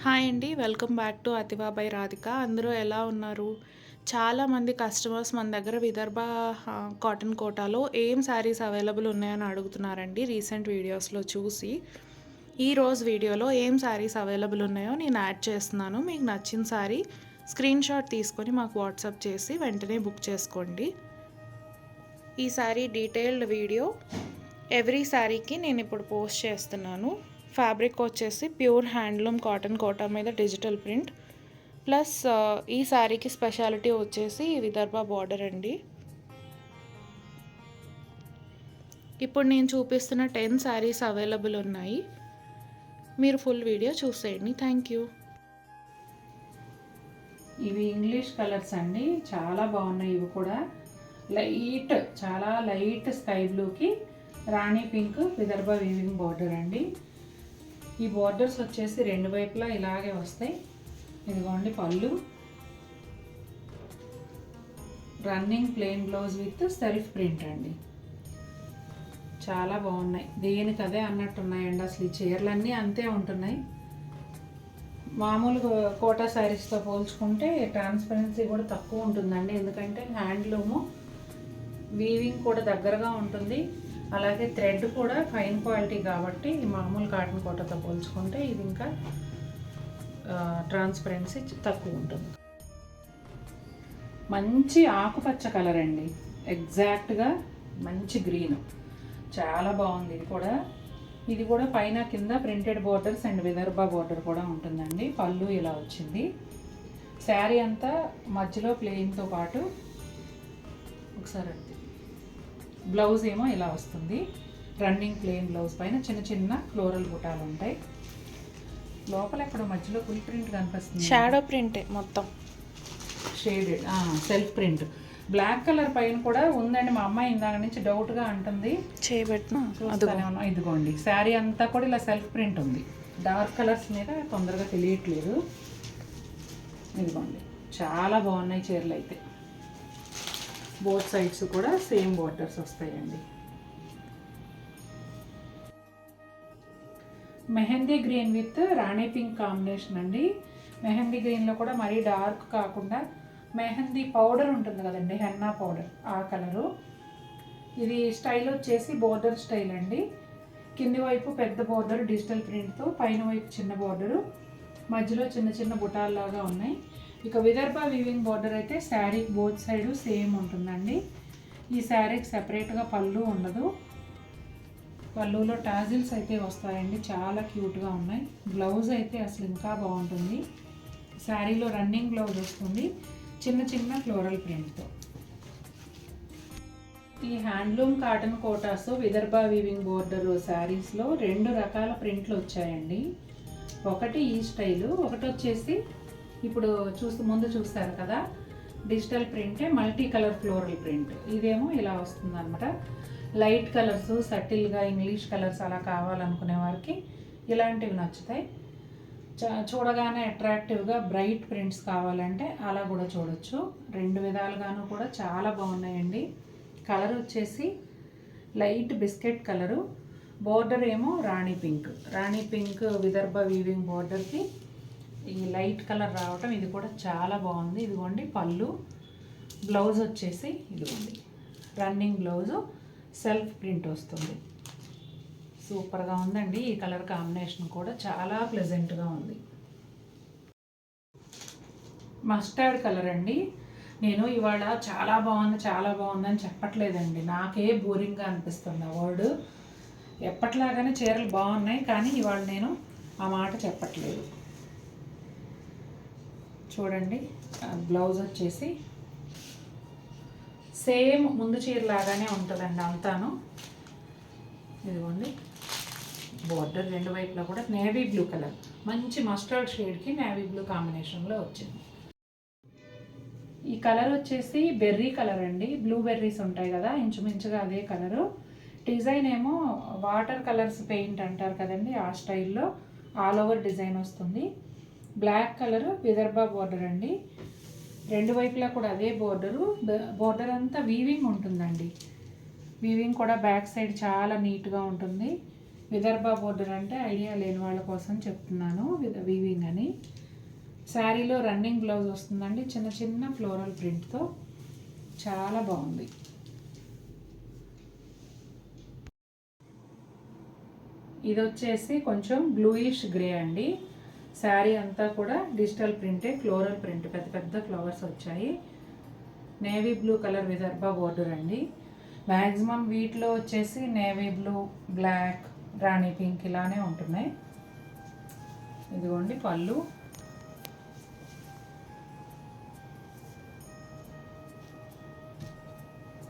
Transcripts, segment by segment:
Hi అండి. Welcome back to Athiva by Radhika. అందరూ ఎలా ఉన్నారు? చాలామంది కస్టమర్స్ మన దగ్గర విదర్భ కాటన్ కోటాలో ఏం శారీస్ అవైలబుల్ ఉన్నాయని అడుగుతున్నారండి రీసెంట్ వీడియోస్‌లో చూసి. ఈరోజు వీడియోలో ఏం శారీస్ అవైలబుల్ ఉన్నాయో నేను యాడ్ చేస్తున్నాను. మీకు నచ్చిన శారీ స్క్రీన్‌షాట్ తీసుకొని మాకు వాట్సాప్ చేసి వెంటనే బుక్ చేసుకోండి. ఈ శారీ డీటెయిల్డ్ వీడియో ఎవ్రీ శారీకి నేను ఇప్పుడు పోస్ట్ చేస్తున్నాను. ఫ్యాబ్రిక్ వచ్చేసి ప్యూర్ హ్యాండ్లూమ్ కాటన్ కోటా మీద డిజిటల్ ప్రింట్ ప్లస్ ఈ శారీకి స్పెషాలిటీ వచ్చేసి విదర్భ బార్డర్ అండి. ఇప్పుడు నేను చూపిస్తున్న 10 శారీస్ అవైలబుల్ ఉన్నాయి. మీరు ఫుల్ వీడియో చూసేయండి. Thank you. ఇవి ఇంగ్లీష్ కలర్స్ అండి, చాలా బాగున్నాయి. ఇవి కూడా లైట్, చాలా లైట్ స్కై బ్లూకి రాణి పింక్ విదర్భ వీవింగ్ బార్డర్ అండి. ఈ బార్డర్స్ వచ్చేసి రెండు వైపులా ఇలాగే వస్తాయి. ఇదిగోండి పళ్ళు, running plain blouse with self print అండి. చాలా బాగున్నాయి, దేనికి అదే అన్నట్టున్నాయండి. అసలు ఈ చీరలన్నీ అంతే ఉంటున్నాయి. మామూలు కోటా శారీస్తో పోల్చుకుంటే ట్రాన్స్పరెన్సీ కూడా తక్కువ ఉంటుందండి, ఎందుకంటే హ్యాండ్లూము వీవింగ్ కూడా దగ్గరగా ఉంటుంది. అలాగే థ్రెడ్ కూడా ఫైన్ క్వాలిటీ కాబట్టి మామూలు కాటన్ కోటతో పోల్చుకుంటే ఇది ఇంకా ట్రాన్స్పరెన్సీ తక్కువ ఉంటుంది. మంచి ఆకుపచ్చ కలర్ అండి, ఎగ్జాక్ట్గా మంచి గ్రీన్, చాలా బాగుంది. ఇది కూడా పైన కింద printed borders and Vidarbha border కూడా ఉంటుందండి. పళ్ళు ఇలా వచ్చింది. శారీ అంతా మధ్యలో ప్లెయిన్తో పాటు ఒకసారి బ్లౌజ్ ఏమో ఇలా వస్తుంది. రన్నింగ్ ప్లెయిన్ బ్లౌజ్ పైన చిన్న చిన్న ఫ్లోరల్ బుటాలు ఉంటాయి. లోపల ఎక్కడ మధ్యలో ఫుల్ ప్రింట్ కనిపిస్తుంది, షాడో ప్రింటే మొత్తం shaded self print. Black colour పైన కూడా ఉందండి. మా అమ్మాయి ఇందాక నుంచి డౌట్గా అంటుంది, చేయబెట్టిన ఇదిగోండి శారీ అంతా కూడా ఇలా సెల్ఫ్ ప్రింట్ ఉంది. డార్క్ కలర్స్ మీద తొందరగా తెలియట్లేదు. ఇదిగోండి చాలా బాగున్నాయి చీరలు అయితే. బోత్ సైడ్స్ కూడా సేమ్ బోర్డర్స్ వస్తాయండి. Mehndi green with Rani pink combination అండి. మెహందీ గ్రీన్లో కూడా మరీ డార్క్ కాకుండా మెహందీ పౌడర్ ఉంటుంది కదండి, హెన్నా పౌడర్, ఆ కలరు. ఇది స్టైల్ వచ్చేసి బోర్డర్ స్టైల్ అండి. కింది వైపు పెద్ద బోర్డర్ డిజిటల్ ప్రింట్తో, పైన వైపు చిన్న బోర్డరు, మధ్యలో చిన్న చిన్న బుటాల్లాగా ఉన్నాయి. ఇక విదర్భ వీవింగ్ బార్డర్ అయితే శారీకి బోత్ సైడ్ సేమ్ ఉంటుందండి. ఈ శారీకి సెపరేట్గా పళ్ళు ఉండదు. పళ్ళులో టాజిల్స్ అయితే వస్తాయండి, చాలా క్యూట్గా ఉన్నాయి. బ్లౌజ్ అయితే అసలు ఇంకా బాగుంటుంది. శారీలో రన్నింగ్ బ్లౌజ్ వస్తుంది, చిన్న చిన్న ఫ్లోరల్ ప్రింట్తో. ఈ handloom cotton Kotas Vidarbha weaving border శారీస్లో రెండు రకాల ప్రింట్లు వచ్చాయండి. ఒకటి ఈ స్టైలు, ఒకటి వచ్చేసి ఇప్పుడు ముందు చూస్తారు కదా డిజిటల్ ప్రింటే మల్టీ కలర్ ఫ్లోరల్ ప్రింట్. ఇదేమో ఇలా వస్తుంది అనమాట. లైట్ కలర్స్, సటిల్గా ఇంగ్లీష్ కలర్స్ అలా కావాలనుకునే వారికి ఇలాంటివి నచ్చుతాయి. చూడగానే అట్రాక్టివ్గా బ్రైట్ ప్రింట్స్ కావాలంటే అలా కూడా చూడొచ్చు. రెండు విధాలుగాను కూడా చాలా బాగున్నాయండి. కలర్ వచ్చేసి లైట్ బిస్కెట్ కలరు, బోర్డర్ ఏమో రాణి పింక్ విదర్భ వీవింగ్ బోర్డర్కి ఈ లైట్ కలర్ రావటం, ఇది కూడా చాలా బాగుంది. ఇదిగోండి పళ్ళు, బ్లౌజ్ వచ్చేసి ఇదిగోండి రన్నింగ్ బ్లౌజు, సెల్ఫ్ ప్రింట్ వస్తుంది. సూపర్గా ఉందండి. ఈ కలర్ కాంబినేషన్ కూడా చాలా ప్లెజెంట్గా ఉంది. మస్టర్డ్ కలర్ అండి. నేను ఇవాళ చాలా బాగుందని చెప్పట్లేదండి, నాకే బోరింగ్గా అనిపిస్తుంది ఆ వర్డ్. ఎప్పట్లాగానే చీరలు బాగున్నాయి, కానీ ఇవాళ నేను ఆ మాట చెప్పట్లేదు. చూడండి బ్లౌజ్ వచ్చేసి సేమ్ ముందు చీర లాగానే ఉంటుందండి అంతాను. ఇదిగోండి బోర్డర్ రెండు వైపులా కూడా నేవీ బ్లూ కలర్, మంచి మస్టర్డ్ షేడ్కి నేవీ బ్లూ కాంబినేషన్లో వచ్చింది. ఈ కలర్ వచ్చేసి బెర్రీ కలర్ అండి. బ్లూ బెర్రీస్ ఉంటాయి కదా, ఇంచుమించుగా అదే కలరు. డిజైన్ ఏమో వాటర్ కలర్స్ పెయింట్ అంటారు కదండి, ఆ స్టైల్లో ఆల్ ఓవర్ డిజైన్ వస్తుంది. బ్లాక్ కలర్ విదర్భ బోర్డర్ అండి. రెండు వైపులా కూడా అదే బోర్డర్ అంతా వీవింగ్ ఉంటుందండి. వీవింగ్ కూడా బ్యాక్ సైడ్ చాలా నీట్గా ఉంటుంది. విదర్భ బోర్డర్ అంటే ఐడియా లేని వాళ్ళ కోసం చెప్తున్నాను, వీవింగ్ అని. శారీలో రన్నింగ్ బ్లౌజ్ వస్తుందండి, చిన్న చిన్న ఫ్లోరల్ ప్రింట్తో, చాలా బాగుంది. ఇది వచ్చేసి కొంచెం బ్లూయిష్ గ్రే అండి. శారీ అంతా కూడా డిజిటల్ ప్రింటే, ఫ్లోరల్ ప్రింట్, పెద్ద పెద్ద ఫ్లవర్స్ వచ్చాయి. Navy blue colour Vidarbha border అండి. మ్యాక్సిమం వీటిలో వచ్చేసి నేవీ బ్లూ, బ్లాక్, రాణి పింక్ ఇలానే ఉంటున్నాయి. ఇదిగోండి పళ్ళు.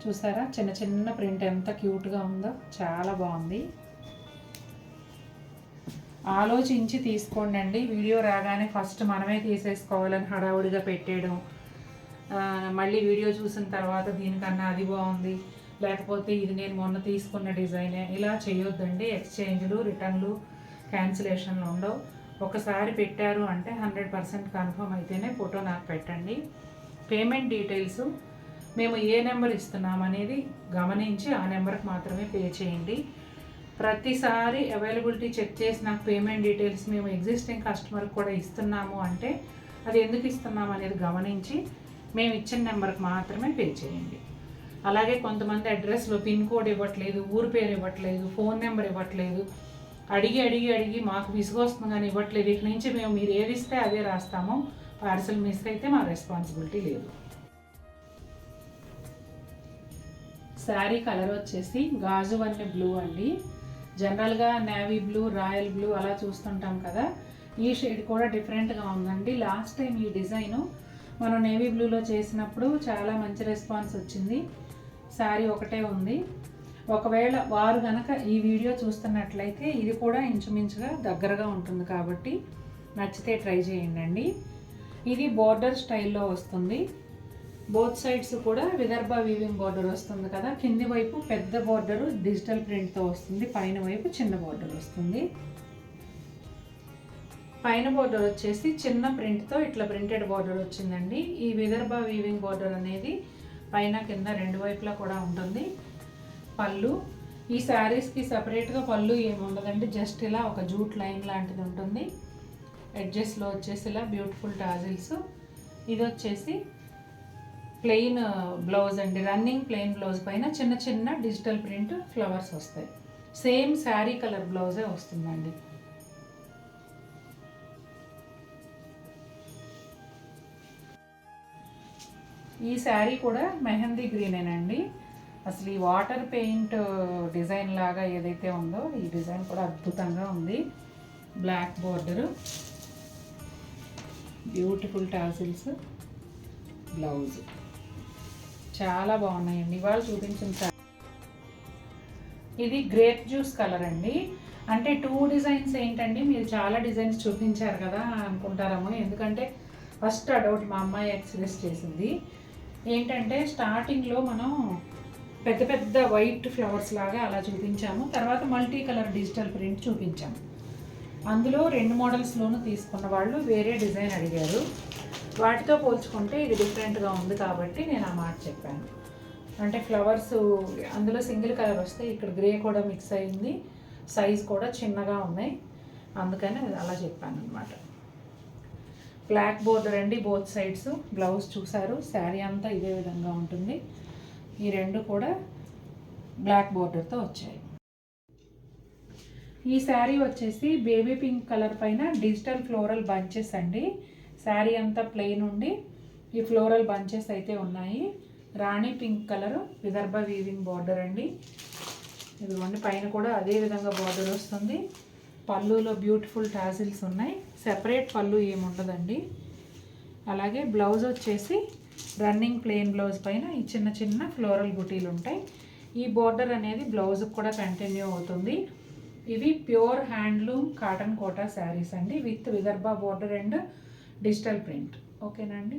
చూసారా చిన్న చిన్న ప్రింట్ ఎంత క్యూట్గా ఉందో, చాలా బాగుంది. ఆలోచించి తీసుకోండి అండి. వీడియో రాగానే ఫస్ట్ మనమే తీసేసుకోవాలని హడావుడిగా పెట్టేయడం, మళ్ళీ వీడియో చూసిన తర్వాత దీనికన్నా అది బాగుంది, లేకపోతే ఇది నేను మొన్న తీసుకున్న డిజైనే, ఇలా చేయొద్దండి. ఎక్స్చేంజ్లు, రిటర్న్లు, క్యాన్సిలేషన్లు ఉండవు. ఒకసారి పెట్టారు అంటే 100% కన్ఫర్మ్ అయితేనే ఫోటో నాకు పెట్టండి. పేమెంట్ డీటెయిల్స్ మేము ఏ నెంబర్ ఇస్తున్నాం అనేది గమనించి ఆ నెంబర్కి మాత్రమే పే చేయండి. ప్రతిసారి అవైలబిలిటీ చెక్ చేసి నాకు పేమెంట్ డీటెయిల్స్ మేము ఎగ్జిస్టింగ్ కస్టమర్కి కూడా ఇస్తున్నాము అంటే అది ఎందుకు ఇస్తున్నాము అనేది గమనించి మేము ఇచ్చిన నెంబర్కి మాత్రమే పే చేయండి. అలాగే కొంతమంది అడ్రస్లో పిన్ కోడ్ ఇవ్వట్లేదు, ఊరు పేరు ఇవ్వట్లేదు, ఫోన్ నెంబర్ ఇవ్వట్లేదు, అడిగి మాకు విసుగొస్తుంది కానీ ఇవ్వట్లేదు. ఇక నుంచి మేము మీరు ఏది ఇస్తే అదే రాస్తాము. పార్సల్ మిస్ అయితే మా రెస్పాన్సిబిలిటీ లేదు. శారీ కలర్ వచ్చేసి గాజు వన్నె బ్లూ అండి. జనరల్గా నేవీ బ్లూ, రాయల్ బ్లూ అలా చూస్తుంటాం కదా, ఈ షేడ్ కూడా డిఫరెంట్గా ఉందండి. లాస్ట్ టైం ఈ డిజైను మనం నేవీ బ్లూలో చేసినప్పుడు చాలా మంచి రెస్పాన్స్ వచ్చింది. శారీ ఒకటే ఉంది. ఒకవేళ వారు కనుక ఈ వీడియో చూస్తున్నట్లయితే ఇది కూడా ఇంచుమించుగా దగ్గరగా ఉంటుంది కాబట్టి నచ్చితే ట్రై చేయండి. ఇది బోర్డర్ స్టైల్లో వస్తుంది. బోత్ సైడ్స్ కూడా విదర్భ వీవింగ్ బోర్డర్ వస్తుంది కదా, కింది వైపు పెద్ద బోర్డరు డిజిటల్ ప్రింట్తో వస్తుంది, పైన వైపు చిన్న బోర్డర్ వస్తుంది. పైన బోర్డర్ వచ్చేసి చిన్న ప్రింట్తో ఇట్లా ప్రింటెడ్ బోర్డర్ వచ్చిందండి. ఈ విదర్భ వీవింగ్ బోర్డర్ అనేది పైన కింద రెండు వైపులా కూడా ఉంటుంది. పళ్ళు, ఈ శారీస్కి సపరేట్గా పళ్ళు ఏముండదండి, జస్ట్ ఇలా ఒక జూట్ లైన్ లాంటిది ఉంటుంది. ఎడ్జెస్లో వచ్చేసి ఇలా బ్యూటిఫుల్ టాజిల్స్. ఇది వచ్చేసి ప్లెయిన్ బ్లౌజ్ అండి, రన్నింగ్ ప్లెయిన్ బ్లౌజ్ పైన చిన్న చిన్న డిజిటల్ ప్రింట్ ఫ్లవర్స్ వస్తాయి. సేమ్ శారీ కలర్ బ్లౌజే వస్తుందండి. ఈ శారీ కూడా మెహందీ గ్రీనేనండి. అసలు ఈ వాటర్ పెయింట్ డిజైన్ లాగా ఏదైతే ఉందో ఈ డిజైన్ కూడా అద్భుతంగా ఉంది. Black border, beautiful tassels, blouse చాలా బాగున్నాయండి. ఇవాళ చూపించిన శారీ ఇది గ్రేప్ జ్యూస్ కలర్ అండి. అంటే 2 డిజైన్స్ ఏంటండి, మీరు చాలా డిజైన్స్ చూపించారు కదా అనుకుంటారేమో. ఎందుకంటే ఫస్ట్ ఆ డౌట్ మా అమ్మాయి ఎక్స్ప్రెస్ చేసింది. ఏంటంటే స్టార్టింగ్లో మనం పెద్ద పెద్ద వైట్ ఫ్లవర్స్ లాగా అలా చూపించాము, తర్వాత మల్టీ కలర్ డిజిటల్ ప్రింట్ చూపించాము. అందులో 2 మోడల్స్లోనూ తీసుకున్న వాళ్ళు వేరే డిజైన్ అడిగారు. వాటితో పోల్చుకుంటే ఇది డిఫరెంట్గా ఉంది కాబట్టి నేను ఆ మాట చెప్పాను. అంటే ఫ్లవర్స్ అందులో సింగిల్ కలర్ వస్తే ఇక్కడ గ్రే కూడా మిక్స్ అయింది, సైజ్ కూడా చిన్నగా ఉన్నాయి, అందుకని అలా చెప్పాను అనమాట. బ్లాక్ బోర్డర్ అండి బోత్ సైడ్స్. బ్లౌజ్ చూసారు, శారీ అంతా ఇదే విధంగా ఉంటుంది. ఈ రెండు కూడా బ్లాక్ బోర్డర్తో వచ్చాయి. ఈ శారీ వచ్చేసి బేబీ పింక్ కలర్ పైన డిజిటల్ ఫ్లోరల్ బంచెస్ అండి. శారీ అంతా ప్లెయిన్ ఉండి ఈ ఫ్లోరల్ బంచెస్ అయితే ఉన్నాయి. Rani pink colour Vidarbha weaving border అండి. ఇదిగోండి పైన కూడా అదే విధంగా బార్డర్ వస్తుంది. పళ్ళులో బ్యూటిఫుల్ టాజిల్స్ ఉన్నాయి, సెపరేట్ పళ్ళు ఏముండదండి. అలాగే బ్లౌజ్ వచ్చేసి రన్నింగ్ ప్లెయిన్ బ్లౌజ్ పైన ఈ చిన్న చిన్న ఫ్లోరల్ బుటీలు ఉంటాయి. ఈ బార్డర్ అనేది బ్లౌజ్కి కూడా కంటిన్యూ అవుతుంది. ఇవి pure handloom cotton Kota saris అండి, with Vidarbha border and digital print. ఓకేనా అండి.